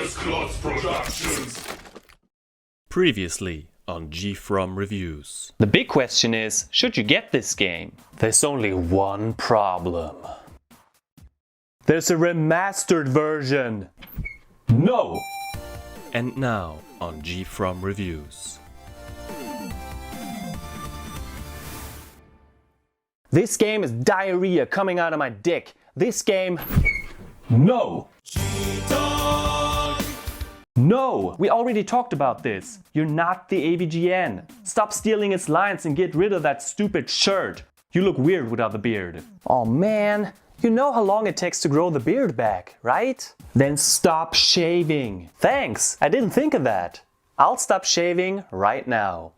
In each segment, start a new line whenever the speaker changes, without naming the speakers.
First Class Productions.
Previously on GFrom Reviews.
The big question is, should you get this game? There's only one problem. There's a remastered version. No!
And now on GFrom Reviews.
This game is diarrhea coming out of my dick. This game... No! No! We already talked about this. You're not the AVGN. Stop stealing its lines and get rid of that stupid shirt. You look weird without the beard. Oh man, you know how long it takes to grow the beard back, right? Then stop shaving. Thanks, I didn't think of that. I'll stop shaving right now.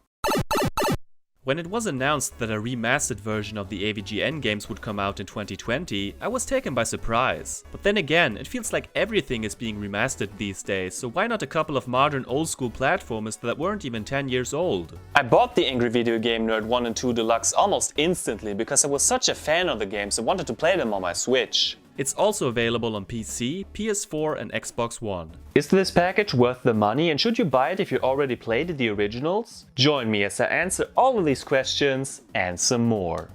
When it was announced that a remastered version of the AVGN games would come out in 2020, I was taken by surprise. But then again, it feels like everything is being remastered these days, so why not a couple of modern old school platformers that weren't even 10 years old?
I bought the Angry Video Game Nerd 1 and 2 Deluxe almost instantly because I was such a fan of the games and wanted to play them on my Switch.
It's also available on PC, PS4 and Xbox One.
Is this package worth the money, and should you buy it if you already played the originals? Join me as I answer all of these questions and some more.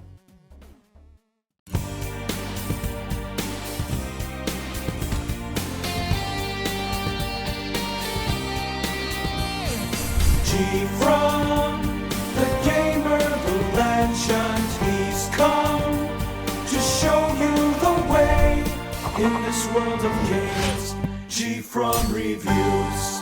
GFrom, the gamer, the legend, he's come to show you the way in this world of games. GFrom Reviews.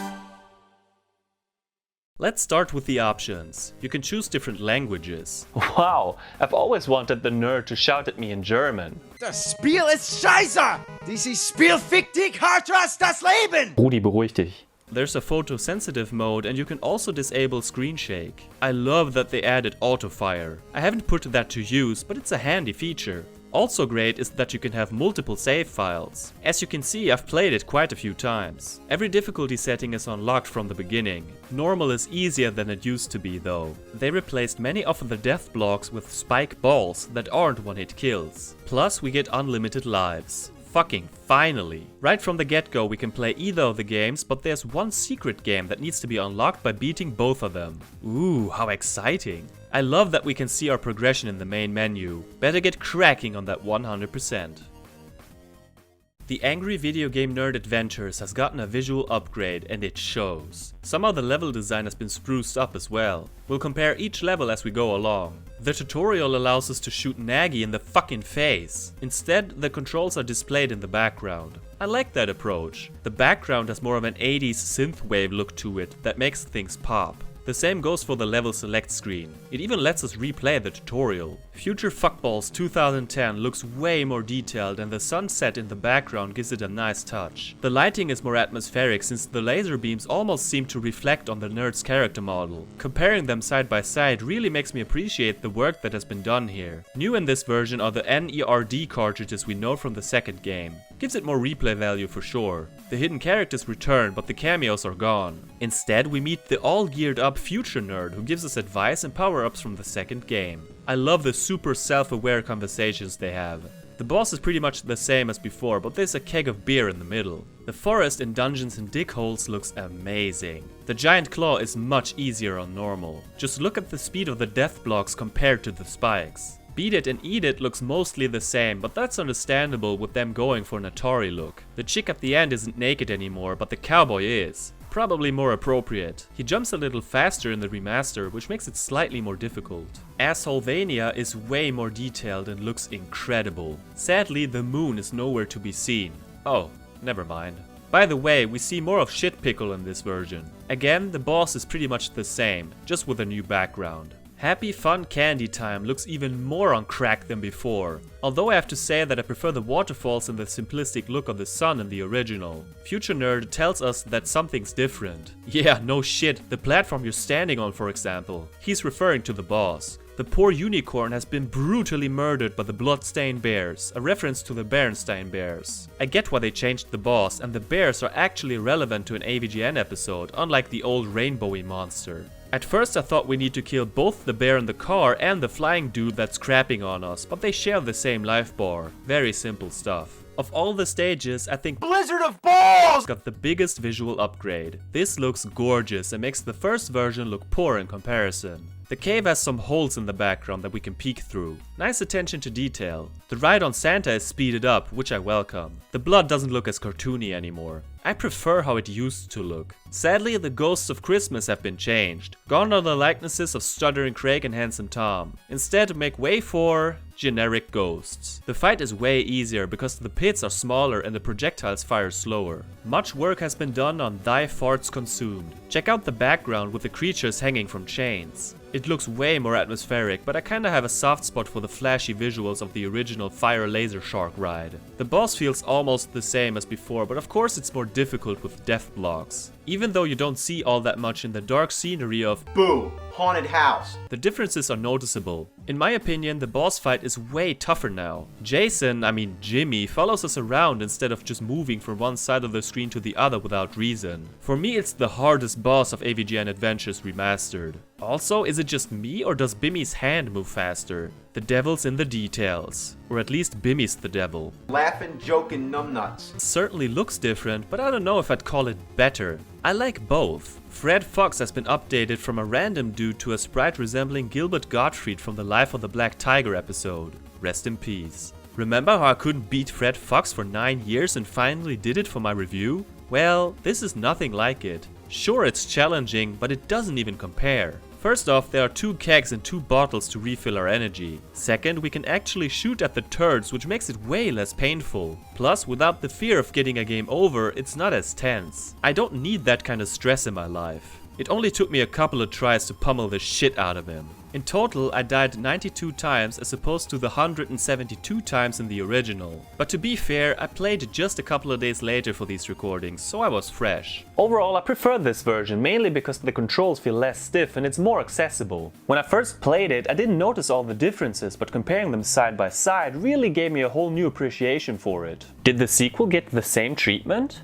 Let's start with the options. You can choose different languages.
Wow, I've always wanted the nerd to shout at me in German.
Das Spiel ist scheiße! Dieses Spiel fickt dich hart als das Leben!
Rudi, beruhig dich.
There's a photosensitive mode and you can also disable screen shake. I love that they added autofire. I haven't put that to use, but it's a handy feature. Also great is that you can have multiple save files. As you can see, I've played it quite a few times. Every difficulty setting is unlocked from the beginning. Normal is easier than it used to be though. They replaced many of the death blocks with spike balls that aren't one-hit kills. Plus we get unlimited lives. Fucking finally! Right from the get-go we can play either of the games, but there's one secret game that needs to be unlocked by beating both of them. Ooh, how exciting! I love that we can see our progression in the main menu. Better get cracking on that 100%. The Angry Video Game Nerd Adventures has gotten a visual upgrade and it shows. Some of the level design has been spruced up as well. We'll compare each level as we go along. The tutorial allows us to shoot Nagy in the fucking face. Instead, the controls are displayed in the background. I like that approach. The background has more of an 80s synthwave look to it that makes things pop. The same goes for the level select screen. It even lets us replay the tutorial. Future Fuckballs 2010 looks way more detailed and the sunset in the background gives it a nice touch. The lighting is more atmospheric since the laser beams almost seem to reflect on the nerd's character model. Comparing them side by side really makes me appreciate the work that has been done here. New in this version are the NERD cartridges we know from the second game. Gives it more replay value for sure. The hidden characters return, but the cameos are gone. Instead, we meet the all geared up future nerd who gives us advice and power-ups from the second game. I love the super self-aware conversations they have. The boss is pretty much the same as before, but there's a keg of beer in the middle. The forest in Dungeons and Dickholes looks amazing. The giant claw is much easier on normal. Just look at the speed of the death blocks compared to the spikes. Beat It and Eat It looks mostly the same, but that's understandable with them going for an Atari look. The chick at the end isn't naked anymore, but the cowboy is. Probably more appropriate. He jumps a little faster in the remaster, which makes it slightly more difficult. Assholvania is way more detailed and looks incredible. Sadly, the moon is nowhere to be seen. Oh, never mind. By the way, we see more of Shit Pickle in this version. Again, the boss is pretty much the same, just with a new background. Happy Fun Candy Time looks even more on crack than before, although I have to say that I prefer the waterfalls and the simplistic look of the sun in the original. Future Nerd tells us that something's different. Yeah, no shit, the platform you're standing on for example. He's referring to the boss. The poor unicorn has been brutally murdered by the bloodstained bears, a reference to the Berenstain Bears. I get why they changed the boss, and the bears are actually relevant to an AVGN episode, unlike the old rainbowy monster. At first I thought we need to kill both the bear in the car and the flying dude that's crapping on us, but they share the same life bar. Very simple stuff. Of all the stages, I think
Blizzard of balls!
got the biggest visual upgrade. This looks gorgeous and makes the first version look poor in comparison. The cave has some holes in the background that we can peek through. Nice attention to detail. The ride on Santa is speeded up, which I welcome. The blood doesn't look as cartoony anymore. I prefer how it used to look. Sadly, the ghosts of Christmas have been changed. Gone are the likenesses of Stuttering Craig and Handsome Tom. Instead, make way for generic ghosts. The fight is way easier because the pits are smaller and the projectiles fire slower. Much work has been done on Thy Farts Consumed. Check out the background with the creatures hanging from chains. It looks way more atmospheric, but I kinda have a soft spot for the flashy visuals of the original Fire Laser Shark ride. The boss feels almost the same as before, but of course it's more difficult with death blocks. Even though you don't see all that much in the dark scenery of
Boo! Haunted house.
the differences are noticeable. In my opinion, the boss fight is way tougher now. Jimmy, follows us around instead of just moving from one side of the screen to the other without reason. For me, it's the hardest boss of AVGN Adventures Remastered. Also, is it just me or does Bimmy's hand move faster? The devil's in the details. Or at least Bimmy's the devil.
Laughing, joking, numbnuts.
It certainly looks different, but I don't know if I'd call it better. I like both. Fred Fox has been updated from a random dude to a sprite resembling Gilbert Gottfried from the Life of the Black Tiger episode. Rest in peace. Remember how I couldn't beat Fred Fox for 9 years and finally did it for my review? Well, this is nothing like it. Sure, it's challenging, but it doesn't even compare. First off, there are 2 kegs and 2 bottles to refill our energy. Second, we can actually shoot at the turds, which makes it way less painful. Plus, without the fear of getting a game over, it's not as tense. I don't need that kind of stress in my life. It only took me a couple of tries to pummel the shit out of him. In total, I died 92 times as opposed to the 172 times in the original. But to be fair, I played just a couple of days later for these recordings, so I was fresh.
Overall, I prefer this version, mainly because the controls feel less stiff and it's more accessible. When I first played it, I didn't notice all the differences, but comparing them side by side really gave me a whole new appreciation for it. Did the sequel get the same treatment?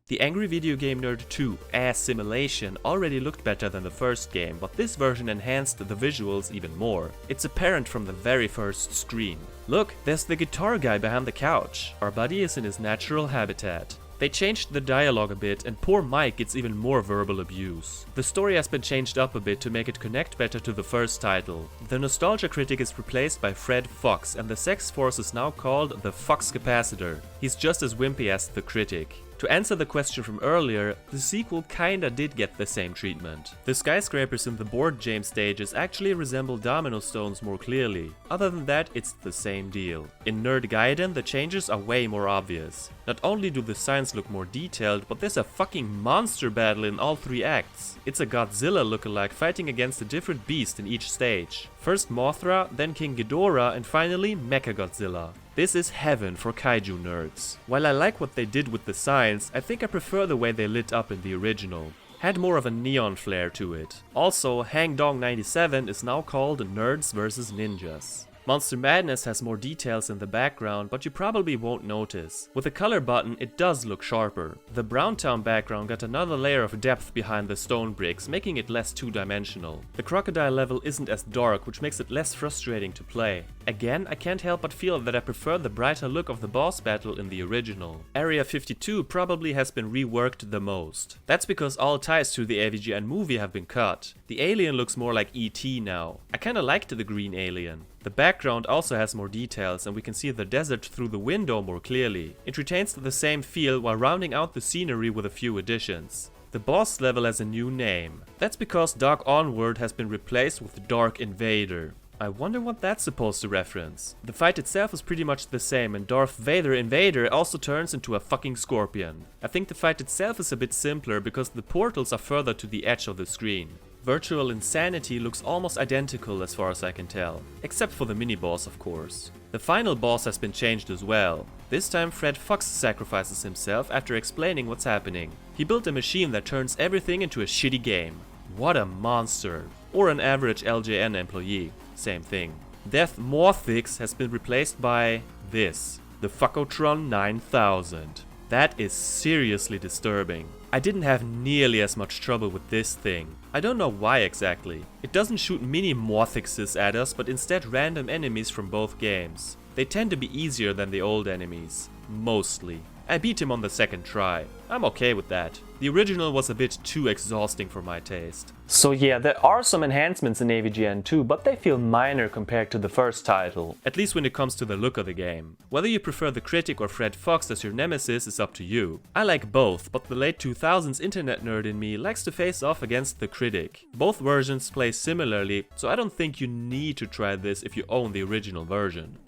The Angry Video Game Nerd 2 ASSimilation already looked better than the first game, but this version enhanced the visuals even more. It's apparent from the very first screen. Look, there's the guitar guy behind the couch. Our buddy is in his natural habitat. They changed the dialogue a bit and poor Mike gets even more verbal abuse. The story has been changed up a bit to make it connect better to the first title. The nostalgia critic is replaced by Fred Fox and the sex force is now called the Fox Capacitor. He's just as wimpy as the critic. To answer the question from earlier, the sequel kinda did get the same treatment. The skyscrapers in the board game stages actually resemble domino stones more clearly. Other than that, it's the same deal. In Nerd Gaiden, the changes are way more obvious. Not only do the signs look more detailed, but there's a fucking monster battle in all 3 acts. It's a Godzilla lookalike fighting against a different beast in each stage. First Mothra, then King Ghidorah, and finally Mechagodzilla. This is heaven for kaiju nerds. While I like what they did with the signs, I think I prefer the way they lit up in the original. Had more of a neon flare to it. Also, Hangdong 97 is now called Nerds vs Ninjas. Monster Madness has more details in the background, but you probably won't notice. With the color button, it does look sharper. The Browntown background got another layer of depth behind the stone bricks, making it less two-dimensional. The crocodile level isn't as dark, which makes it less frustrating to play. Again, I can't help but feel that I prefer the brighter look of the boss battle in the original. Area 52 probably has been reworked the most. That's because all ties to the AVGN movie have been cut. The alien looks more like E.T. now. I kinda liked the green alien. The background also has more details and we can see the desert through the window more clearly. It retains the same feel while rounding out the scenery with a few additions. The boss level has a new name. That's because Dark Onward has been replaced with Dark Invader. I wonder what that's supposed to reference. The fight itself is pretty much the same and Darth Vader Invader also turns into a fucking scorpion. I think the fight itself is a bit simpler because the portals are further to the edge of the screen. Virtual Insanity looks almost identical as far as I can tell, except for the mini-boss of course. The final boss has been changed as well. This time Fred Fox sacrifices himself after explaining what's happening. He built a machine that turns everything into a shitty game. What a monster! Or an average LJN employee. Same thing. Death Morphix has been replaced by this, the Fuckotron 9000. That is seriously disturbing. I didn't have nearly as much trouble with this thing. I don't know why exactly. It doesn't shoot mini Morphixes at us, but instead random enemies from both games. They tend to be easier than the old enemies. Mostly. I beat him on the second try. I'm okay with that. The original was a bit too exhausting for my taste.
So yeah, there are some enhancements in AVGN II, but they feel minor compared to the first title.
At least when it comes to the look of the game. Whether you prefer the Critic or Fred Fox as your nemesis is up to you. I like both, but the late 2000s internet nerd in me likes to face off against the Critic. Both versions play similarly, so I don't think you need to try this if you own the original version.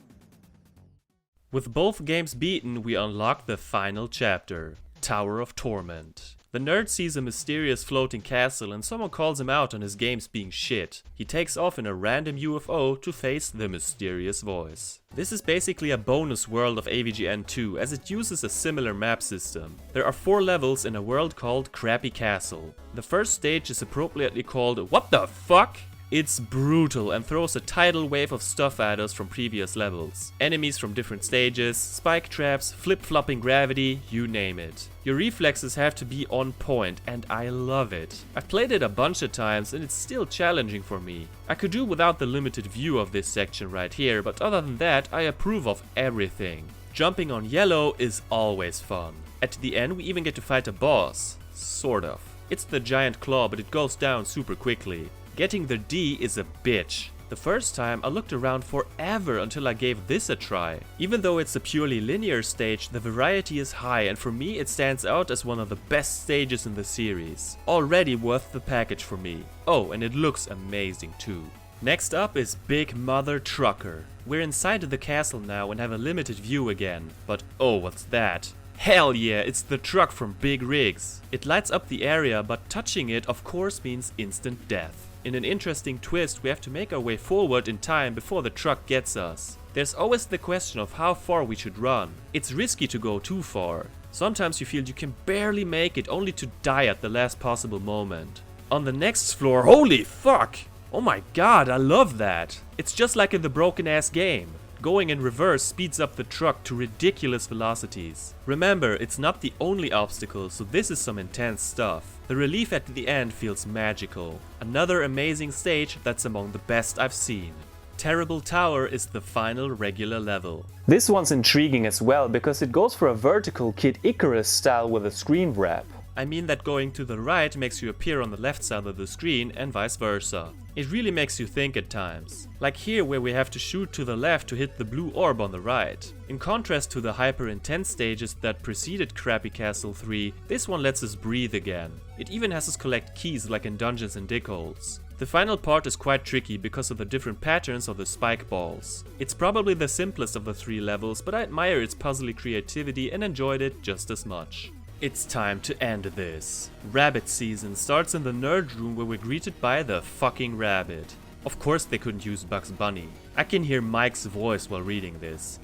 With both games beaten, we unlock the final chapter, Tower of Torment. The nerd sees a mysterious floating castle and someone calls him out on his games being shit. He takes off in a random UFO to face the mysterious voice. This is basically a bonus world of AVGN II, as it uses a similar map system. There are 4 levels in a world called Crappy Castle. The first stage is appropriately called What the Fuck? It's brutal and throws a tidal wave of stuff at us from previous levels. Enemies from different stages, spike traps, flip-flopping gravity, you name it. Your reflexes have to be on point and I love it. I've played it a bunch of times and it's still challenging for me. I could do without the limited view of this section right here, but other than that I approve of everything. Jumping on yellow is always fun. At the end we even get to fight a boss. Sort of. It's the giant claw, but it goes down super quickly. Getting the D is a bitch. The first time I looked around forever until I gave this a try. Even though it's a purely linear stage, the variety is high and for me it stands out as one of the best stages in the series. Already worth the package for me. Oh, and it looks amazing too. Next up is Big Mother Trucker. We're inside the castle now and have a limited view again. But oh, what's that? Hell yeah, it's the truck from Big Rigs. It lights up the area, but touching it of course means instant death. In an interesting twist, we have to make our way forward in time before the truck gets us. There's always the question of how far we should run. It's risky to go too far. Sometimes you feel you can barely make it only to die at the last possible moment. On the next floor, holy fuck! Oh my god, I love that! It's just like in the broken ass game. Going in reverse speeds up the truck to ridiculous velocities. Remember, it's not the only obstacle, so this is some intense stuff. The relief at the end feels magical. Another amazing stage that's among the best I've seen. Terrible Tower is the final regular level.
This one's intriguing as well because it goes for a vertical Kid Icarus style with a screen wrap.
I mean that going to the right makes you appear on the left side of the screen and vice versa. It really makes you think at times. Like here where we have to shoot to the left to hit the blue orb on the right. In contrast to the hyper intense stages that preceded Crappy Castle 3, this one lets us breathe again. It even has us collect keys like in Dungeons and Dickholes. The final part is quite tricky because of the different patterns of the spike balls. It's probably the simplest of the 3 levels, but I admire its puzzly creativity and enjoyed it just as much. It's time to end this. Rabbit season starts in the nerd room where we're greeted by the fucking rabbit. Of course they couldn't use Bugs Bunny. I can hear Mike's voice while reading this.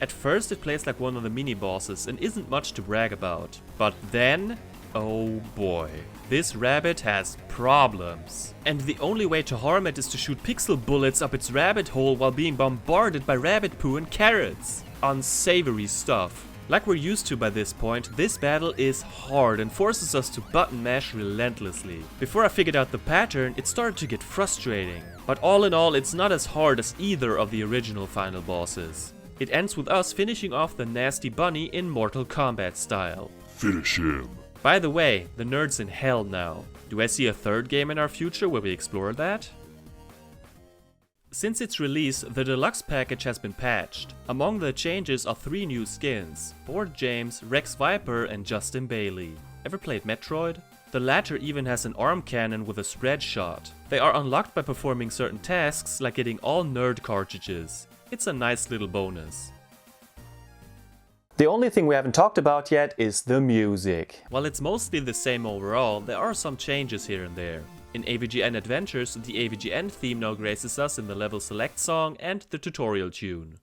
At first it plays like one of the mini bosses and isn't much to brag about. But then, oh boy. This rabbit has problems. And the only way to harm it is to shoot pixel bullets up its rabbit hole while being bombarded by rabbit poo and carrots. Unsavory stuff. Like we're used to by this point, this battle is hard and forces us to button mash relentlessly. Before I figured out the pattern, it started to get frustrating. But all in all, it's not as hard as either of the original final bosses. It ends with us finishing off the nasty bunny in Mortal Kombat style.
Finish him.
By the way, the nerd's in hell now. Do I see a third game in our future where we explore that? Since its release, the Deluxe package has been patched. Among the changes are 3 new skins: Board James, Rex Viper and Justin Bailey. Ever played Metroid? The latter even has an arm cannon with a spread shot. They are unlocked by performing certain tasks like getting all nerd cartridges. It's a nice little bonus.
The only thing we haven't talked about yet is the music.
While it's mostly the same overall, there are some changes here and there. In AVGN Adventures, the AVGN theme now graces us in the level select song and the tutorial tune.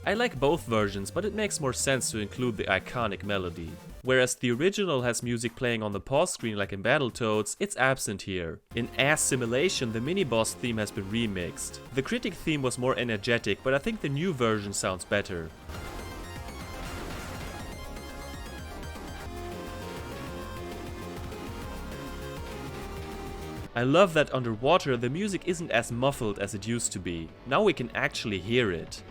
I like both versions, but it makes more sense to include the iconic melody. Whereas the original has music playing on the pause screen like in Battletoads, it's absent here. In ASSimilation, the mini-boss theme has been remixed. The Critic theme was more energetic, but I think the new version sounds better. I love that underwater the music isn't as muffled as it used to be. Now we can actually hear it.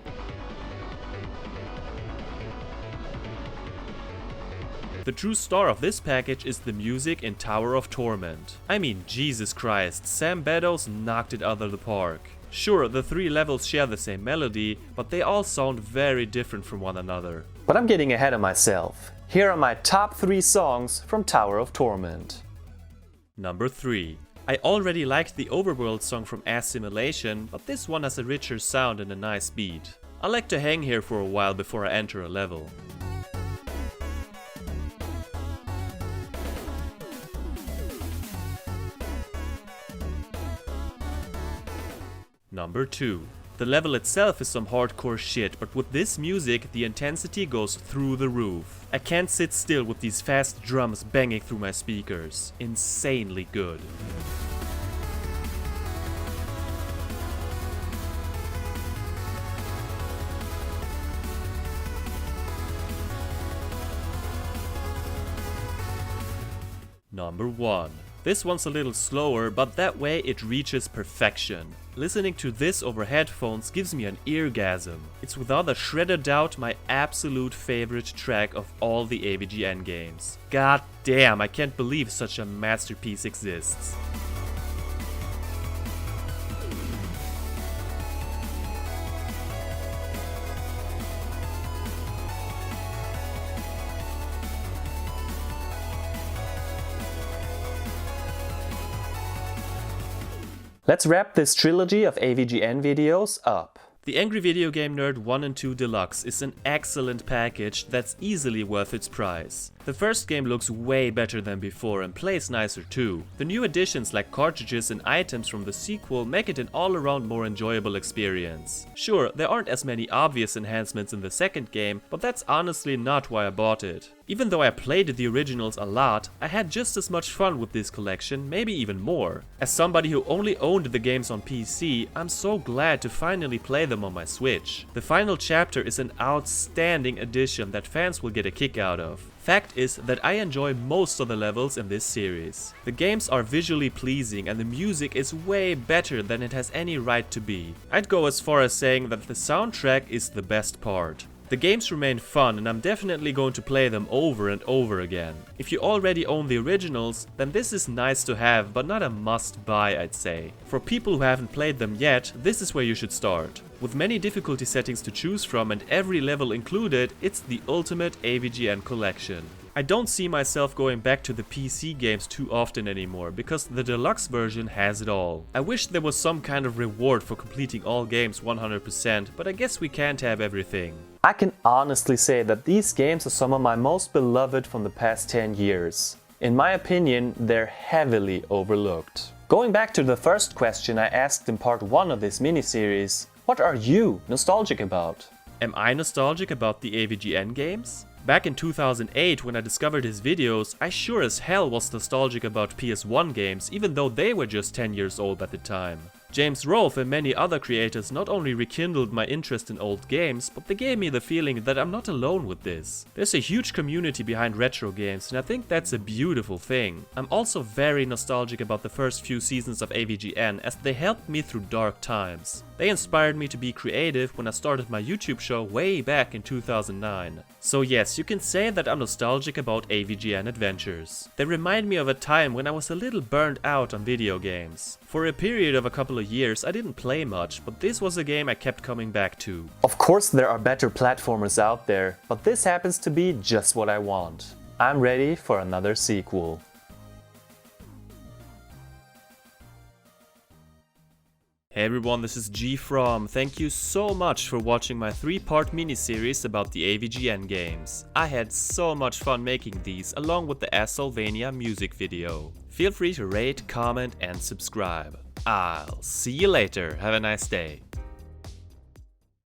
The true star of this package is the music in Tower of Torment. I mean, Jesus Christ, Sam Beddoes knocked it out of the park. Sure, the 3 levels share the same melody, but they all sound very different from one another.
But I'm getting ahead of myself. Here are my top 3 songs from Tower of Torment.
Number 3. I already liked the Overworld song from ASSimilation, but this one has a richer sound and a nice beat. I like to hang here for a while before I enter a level. Number 2. The level itself is some hardcore shit, but with this music the intensity goes through the roof. I can't sit still with these fast drums banging through my speakers. Insanely good. Number 1. This one's a little slower, but that way it reaches perfection. Listening to this over headphones gives me an eargasm. It's without a shred of doubt my absolute favorite track of all the AVGN games. God damn, I can't believe such a masterpiece exists.
Let's wrap this trilogy of AVGN videos up.
The Angry Video Game Nerd 1 and 2 Deluxe is an excellent package that's easily worth its price. The first game looks way better than before and plays nicer too. The new additions like cartridges and items from the sequel make it an all-around more enjoyable experience. Sure, there aren't as many obvious enhancements in the second game, but that's honestly not why I bought it. Even though I played the originals a lot, I had just as much fun with this collection, maybe even more. As somebody who only owned the games on PC, I'm so glad to finally play them on my Switch. The final chapter is an outstanding addition that fans will get a kick out of. Fact is that I enjoy most of the levels in this series. The games are visually pleasing and the music is way better than it has any right to be. I'd go as far as saying that the soundtrack is the best part. The games remain fun and I'm definitely going to play them over and over again. If you already own the originals, then this is nice to have but not a must buy, I'd say. For people who haven't played them yet, this is where you should start. With many difficulty settings to choose from and every level included, it's the ultimate AVGN collection. I don't see myself going back to the PC games too often anymore, because the deluxe version has it all. I wish there was some kind of reward for completing all games 100%, but I guess we can't have everything.
I can honestly say that these games are some of my most beloved from the past 10 years. In my opinion, they're heavily overlooked. Going back to the first question I asked in part 1 of this miniseries, what are you nostalgic about?
Am I nostalgic about the AVGN games? Back in 2008, when I discovered his videos, I sure as hell was nostalgic about PS1 games, even though they were just 10 years old at the time. James Rolfe and many other creators not only rekindled my interest in old games, but they gave me the feeling that I'm not alone with this. There's a huge community behind retro games and I think that's a beautiful thing. I'm also very nostalgic about the first few seasons of AVGN as they helped me through dark times. They inspired me to be creative when I started my YouTube show way back in 2009. So yes, you can say that I'm nostalgic about AVGN adventures. They remind me of a time when I was a little burned out on video games. For a period of a couple of years I didn't play much, but this was a game I kept coming back to.
Of course there are better platformers out there, but this happens to be just what I want. I'm ready for another sequel.
Hey everyone, this is GFrom. Thank you so much for watching my 3-part miniseries about the AVGN games. I had so much fun making these, along with the ASSimilation music video. Feel free to rate, comment and subscribe. I'll see you later. Have a nice day.